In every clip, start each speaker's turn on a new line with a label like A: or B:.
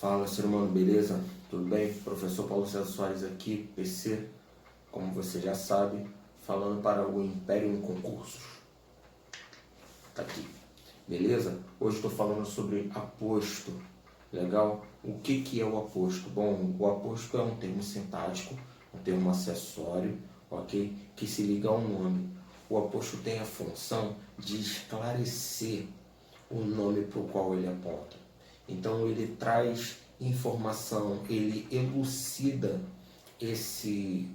A: Fala, ser humano, beleza? Tudo bem? Professor Paulo César Soares aqui, PC, como você já sabe, falando para o Império em Concursos. Tá aqui, beleza? Hoje estou falando sobre aposto, legal? O que é o aposto? Bom, o aposto é um termo sintático, um termo acessório, ok? Que se liga ao nome. O aposto tem a função de esclarecer o nome para o qual ele aponta. Então ele traz informação, ele elucida esse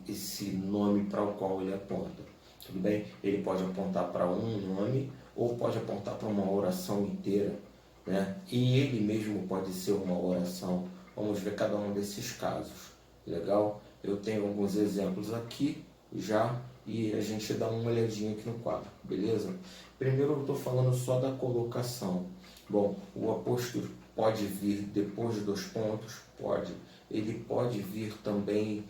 A: nome para o qual ele aponta. Tudo bem? Ele pode apontar para um nome ou pode apontar para uma oração inteira, né? E ele mesmo pode ser uma oração. Vamos ver cada um desses casos. Legal? Eu tenho alguns exemplos aqui já e a gente dá uma olhadinha aqui no quadro, beleza? Primeiro eu estou falando só da colocação. Bom, o aposto pode vir depois de dois pontos? Pode. Ele pode vir também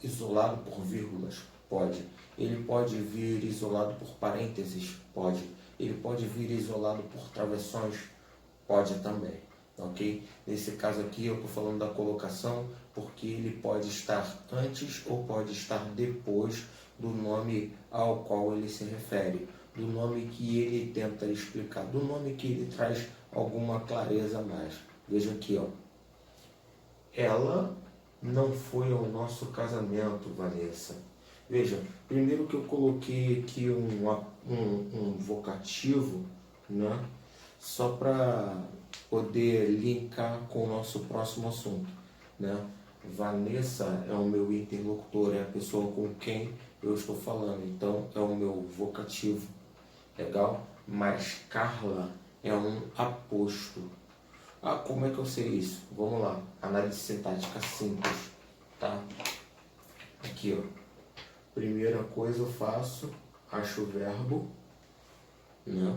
A: isolado por vírgulas? Pode. Ele pode vir isolado por parênteses? Pode. Ele pode vir isolado por travessões? Pode também. Ok? Nesse caso aqui eu estou falando da colocação porque ele pode estar antes ou pode estar depois do nome ao qual ele se refere, do nome que ele tenta explicar, do nome que ele traz alguma clareza a mais. Veja aqui, ó. Ela não foi ao nosso casamento, Vanessa. Veja, primeiro que eu coloquei aqui um vocativo, né? Só para poder linkar com o nosso próximo assunto, né? Vanessa é o meu interlocutor, é a pessoa com quem eu estou falando, então é o meu vocativo, legal? Mas Carla é um aposto. Ah, como é que eu sei isso? Vamos lá, análise sintática simples, tá? Aqui, ó. Primeira coisa eu faço, acho o verbo, né?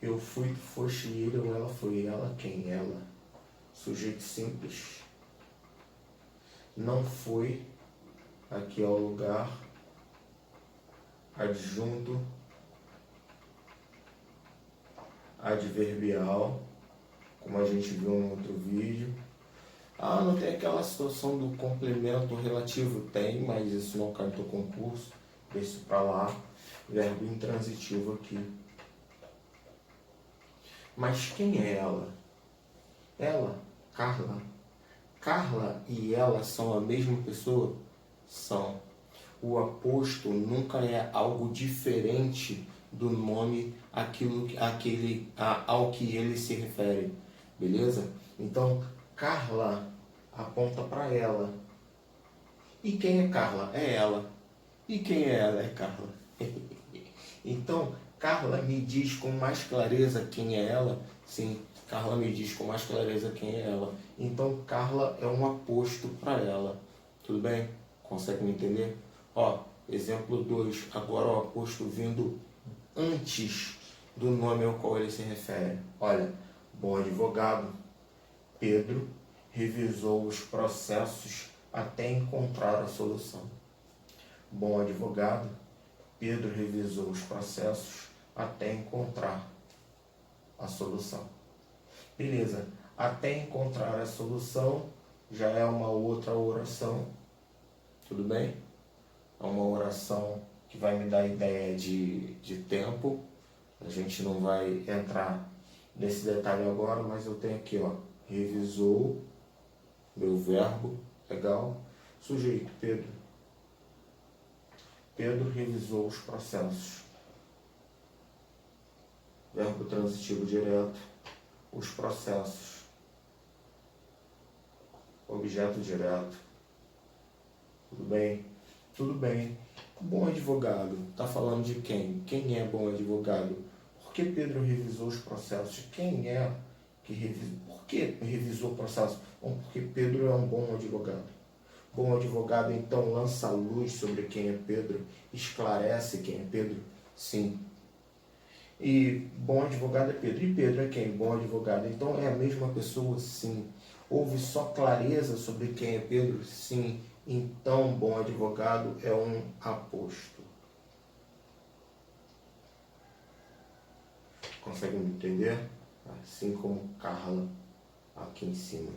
A: Eu fui, tu foste, ele ou ela foi, ela, quem? Ela. Sujeito simples. Não foi, aqui é o lugar, adjunto, adverbial, como a gente viu no outro vídeo. Ah, não tem aquela situação do complemento relativo? Tem, mas isso não cai no teu concurso. Deixa isso pra lá. Verbo intransitivo aqui. Mas quem é ela? Ela, Carla. Carla e ela são a mesma pessoa? São. O aposto nunca é algo diferente do nome ao que ele se refere. Beleza? Então, Carla aponta para ela. E quem é Carla? É ela. E quem é ela? É Carla. Então, Carla me diz com mais clareza quem é ela? Sim, Carla me diz com mais clareza quem é ela. Então, Carla é um aposto para ela. Tudo bem? Consegue me entender? Ó, exemplo 2. Agora o aposto vindo antes do nome ao qual ele se refere. Olha, bom advogado, Pedro revisou os processos até encontrar a solução. Bom advogado, Pedro revisou os processos até encontrar a solução. Beleza, até encontrar a solução já é uma outra oração, tudo bem? É uma oração que vai me dar ideia de tempo. A gente não vai entrar nesse detalhe agora, mas eu tenho aqui, ó, revisou, meu verbo, legal, sujeito, Pedro. Pedro revisou os processos. Verbo transitivo direto, os processos. Objeto direto. Tudo bem? Tudo bem. Bom advogado, tá falando de quem? Quem é bom advogado? Por que Pedro revisou os processos? Quem é que revisou? Por que revisou o processo? Bom, porque Pedro é um bom advogado. Bom advogado, então, lança luz sobre quem é Pedro, esclarece quem é Pedro? Sim. E bom advogado é Pedro. E Pedro é quem? Bom advogado. Então, é a mesma pessoa? Sim. Houve só clareza sobre quem é Pedro? Sim. Então, bom advogado é um aposto. Consegue me entender? Assim como Carla. aqui em cima.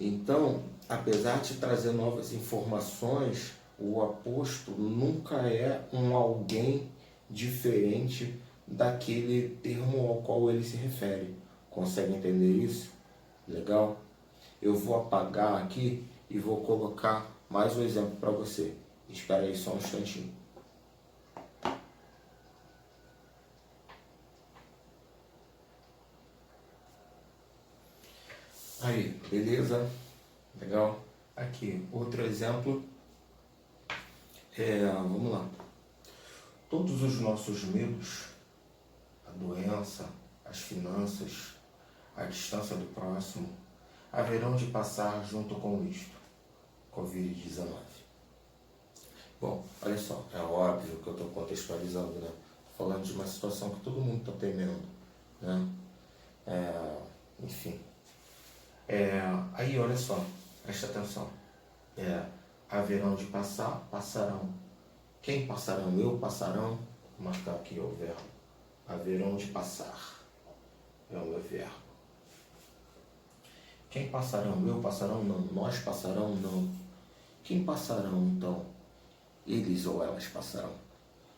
A: Então, apesar de trazer novas informações, o aposto nunca é um alguém diferente daquele termo ao qual ele se refere. Consegue entender isso? Legal? Eu vou apagar aqui e vou colocar mais um exemplo para você. Espera aí só um instantinho. Aí, beleza? Legal? Aqui, outro exemplo. Vamos lá. Todos os nossos medos, a doença, as finanças, a distância do próximo, haverão de passar junto com isto, Covid-19. Bom, olha só, é óbvio que eu estou contextualizando, né? Falando de uma situação que todo mundo está temendo, né? Enfim. Aí, olha só, presta atenção. Haverão de passar, passarão. Quem passarão? Eu passarão. Vou marcar aqui o verbo. Haverão de passar. É o meu verbo. Quem passarão? Eu passarão? Não. Nós passarão? Não. Quem passarão, então? Eles ou elas passarão.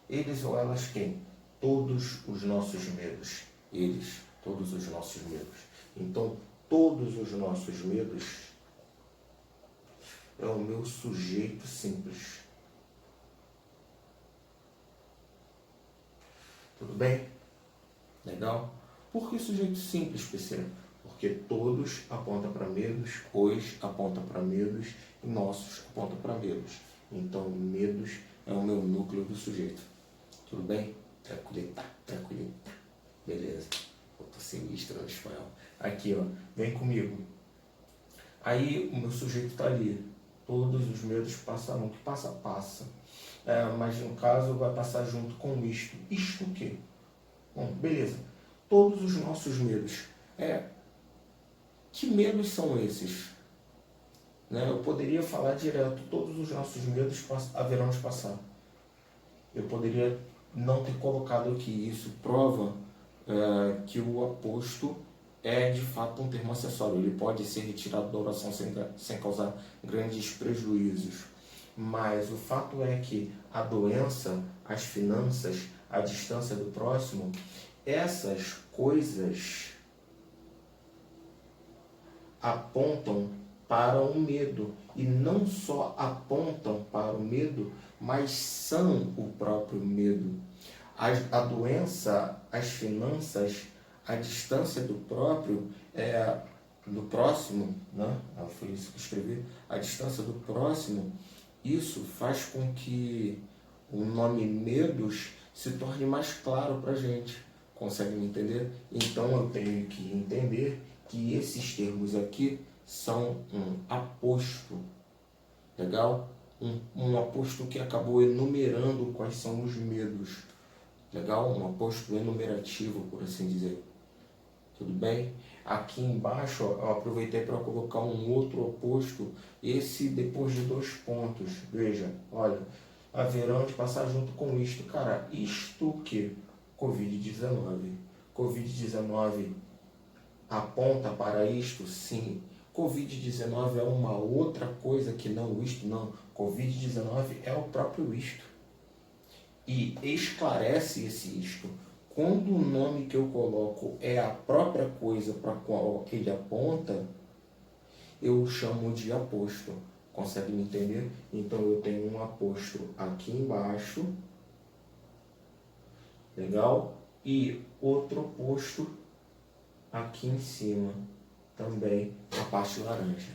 A: Eles ou elas quem? Todos os nossos medos. Eles, todos os nossos medos. Então, todos os nossos medos é o meu sujeito simples. Tudo bem? Legal? Por que sujeito simples, PC? Porque todos apontam para medos, os aponta para medos e nossos apontam para medos. Então, medos é o meu núcleo do sujeito. Tudo bem? Tranquilita, tranquilita. Beleza. Eu tô sinistro no espanhol. Aqui, ó. Vem comigo. Aí, o meu sujeito tá ali. Todos os medos passarão. O que passa, passa. Mas, no caso, vai passar junto com isto. Isto o quê? Bom, beleza. Todos os nossos medos. Que medos são esses? Eu poderia falar direto, todos os nossos medos haverão de passar. Eu poderia não ter colocado aqui. Isso prova que o aposto é de fato um termo acessório. Ele pode ser retirado da oração sem causar grandes prejuízos. Mas o fato é que a doença, as finanças, a distância do próximo, essas coisas apontam para o medo. E não só apontam para o medo, mas são o próprio medo. A doença, as finanças, a distância do próximo, né? Foi isso que eu escrevi, a distância do próximo, isso faz com que o nome medos se torne mais claro para a gente. Consegue me entender? Então eu tenho que entender que esses termos aqui são um aposto. Legal? Um aposto que acabou enumerando quais são os medos. Legal? Um aposto enumerativo, por assim dizer. Tudo bem? Aqui embaixo, ó, eu aproveitei para colocar um outro oposto, esse depois de 2 pontos. Veja, olha, haverão de passar junto com isto. Cara, isto o que? Covid-19. Covid-19 aponta para isto? Sim. Covid-19 é uma outra coisa que não isto, não. Covid-19 é o próprio isto. E esclarece esse isto. Quando o nome que eu coloco é a própria coisa para a qual ele aponta, eu chamo de aposto. Consegue me entender? Então eu tenho um aposto aqui embaixo. Legal? E outro oposto aqui em cima. Também a parte laranja.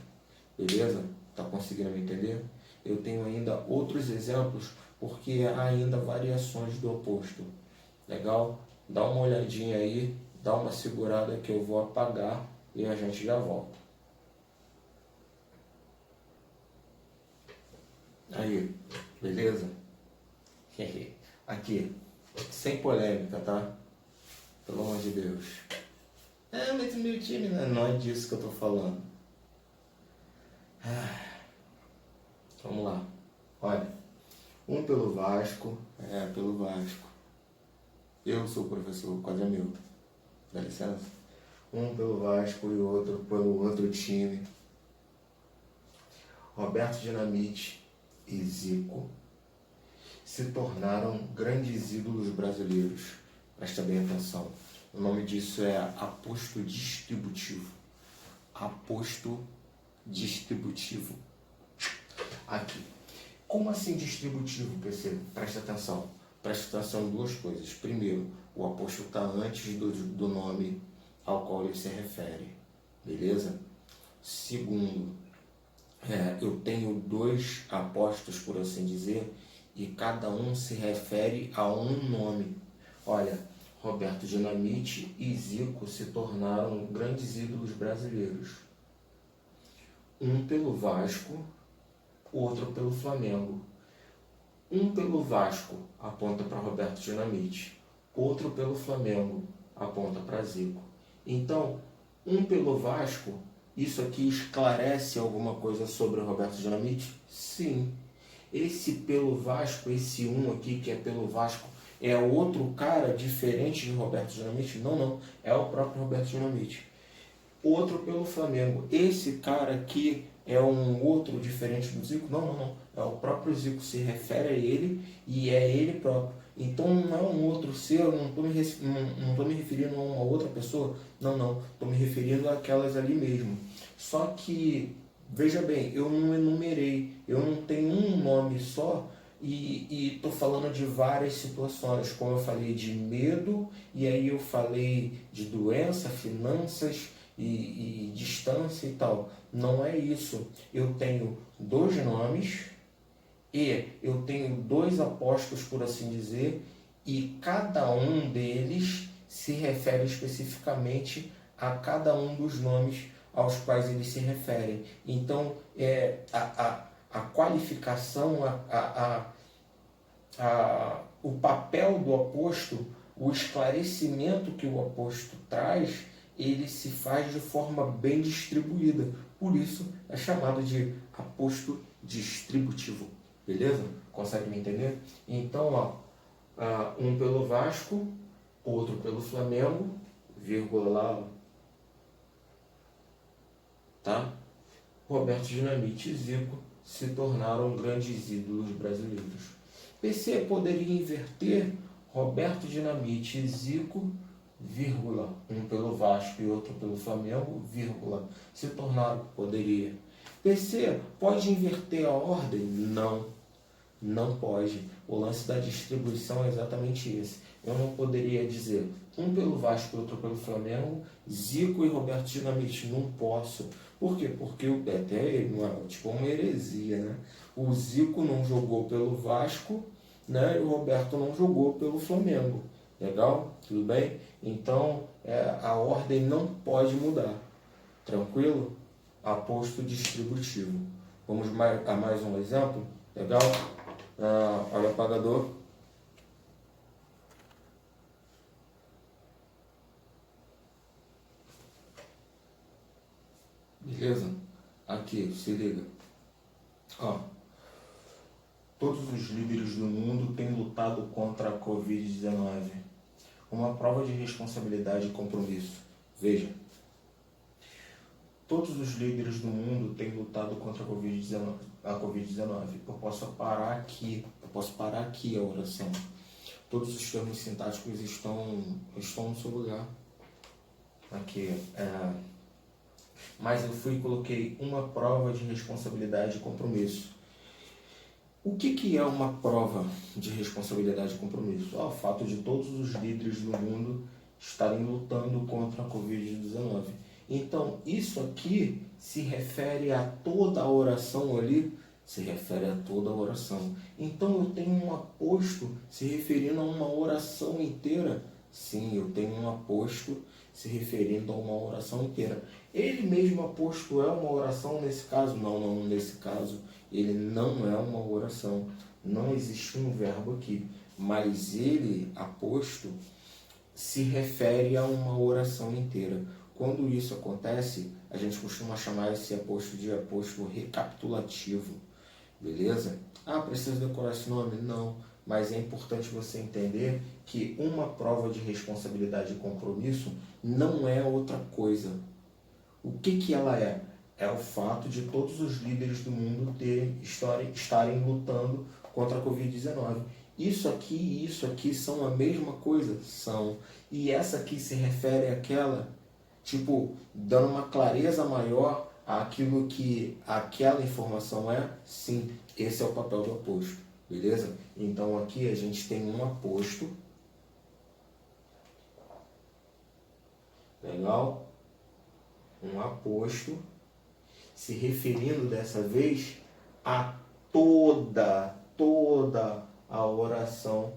A: Beleza? Tá conseguindo me entender? Eu tenho ainda outros exemplos, porque há ainda variações do oposto. Legal? Dá uma olhadinha aí, dá uma segurada que eu vou apagar e a gente já volta. Aí, beleza? Aqui, sem polêmica, tá? Pelo amor de Deus. Mas o meu time não é disso que eu tô falando. Vamos lá. Olha, um pelo Vasco. Pelo Vasco. Eu sou o professor Quadramilton. Dá licença. um pelo Vasco e outro pelo outro time. Roberto Dinamite e Zico se tornaram grandes ídolos brasileiros. Presta bem atenção. O nome disso é aposto distributivo. Aposto distributivo. Aqui. Como assim distributivo, PC? Presta atenção. Presta atenção em duas coisas. Primeiro, o aposto está antes do nome ao qual ele se refere. Beleza? Segundo, eu tenho dois apostos, por assim dizer, e cada um se refere a um nome. Olha, Roberto Dinamite e Zico se tornaram grandes ídolos brasileiros. Um pelo Vasco, outro pelo Flamengo. Um pelo Vasco aponta para Roberto Dinamite, outro pelo Flamengo aponta para Zico. Então, um pelo Vasco, isso aqui esclarece alguma coisa sobre o Roberto Dinamite? Sim. Esse pelo Vasco, esse um aqui que é pelo Vasco, é outro cara diferente de Roberto Dinamite? Não, não. É o próprio Roberto Dinamite. Outro pelo Flamengo. Esse cara aqui é um outro diferente do Zico? Não, não, não. É o próprio Zico, se refere a ele e é ele próprio. Então não é um outro ser, eu não estou me referindo a uma outra pessoa. Não, não. Estou me referindo àquelas ali mesmo. Só que, veja bem, eu não enumerei. Eu não tenho um nome só e estou falando de várias situações. Como eu falei de medo, e aí eu falei de doença, finanças e distância e tal. Não é isso. Eu tenho dois nomes e eu tenho dois apostos, por assim dizer, e cada um deles se refere especificamente a cada um dos nomes aos quais eles se referem. Então, a qualificação, o papel do aposto, o esclarecimento que o aposto traz, ele se faz de forma bem distribuída. Por isso é chamado de aposto distributivo. Beleza? Consegue me entender? Então, um pelo Vasco, outro pelo Flamengo, vírgula lá, tá? Roberto Dinamite e Zico se tornaram grandes ídolos brasileiros. PC poderia inverter Roberto Dinamite e Zico, vírgula, um pelo Vasco e outro pelo Flamengo, vírgula, se tornaram, poderia. PC pode inverter a ordem? Não, não pode. O lance da distribuição é exatamente esse. Eu não poderia dizer um pelo Vasco e outro pelo Flamengo, Zico e Roberto Dinamite. Não posso. Por quê? Porque até tipo uma heresia, né? O Zico não jogou pelo Vasco, né? E o Roberto não jogou pelo Flamengo. Legal? Tudo bem? Então, a ordem não pode mudar. Tranquilo? Aposto distributivo. Vamos a mais um exemplo? Legal? Olha o apagador. Beleza? Aqui, se liga. Todos os líderes do mundo têm lutado contra a Covid-19. Uma prova de responsabilidade e compromisso. Veja. Todos os líderes do mundo têm lutado contra a Covid-19. Eu posso parar aqui a oração. Todos os termos sintáticos estão no seu lugar. Aqui. Mas eu fui e coloquei uma prova de responsabilidade e compromisso. O que é uma prova de responsabilidade e compromisso? O fato de todos os líderes do mundo estarem lutando contra a Covid-19. Então, isso aqui se refere a toda a oração ali, se refere a toda a oração. Então, eu tenho um aposto se referindo a uma oração inteira. Sim, eu tenho um aposto se referindo a uma oração inteira. Ele mesmo aposto é uma oração nesse caso? Não, nesse caso ele não é uma oração. Não existe um verbo aqui. Mas ele, aposto, se refere a uma oração inteira. Quando isso acontece, a gente costuma chamar esse aposto de aposto recapitulativo. Beleza? Precisa decorar esse nome? Não. mas é importante você entender que uma prova de responsabilidade e compromisso não é outra coisa. O que ela é? É o fato de todos os líderes do mundo estarem lutando contra a Covid-19. Isso aqui e isso aqui são a mesma coisa? São. E essa aqui se refere àquela, tipo, dando uma clareza maior àquilo que aquela informação é? Sim, esse é o papel do aposto, beleza? Então aqui a gente tem um aposto. Legal? Um aposto se referindo dessa vez a toda a oração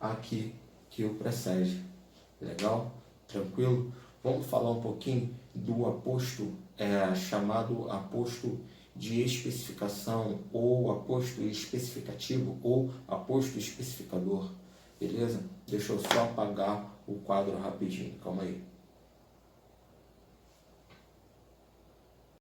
A: aqui que o precede. Legal? Tranquilo? Vamos falar um pouquinho do aposto chamado aposto de especificação, ou aposto especificativo, ou aposto especificador. Beleza? Deixa eu só apagar o quadro rapidinho. Calma aí.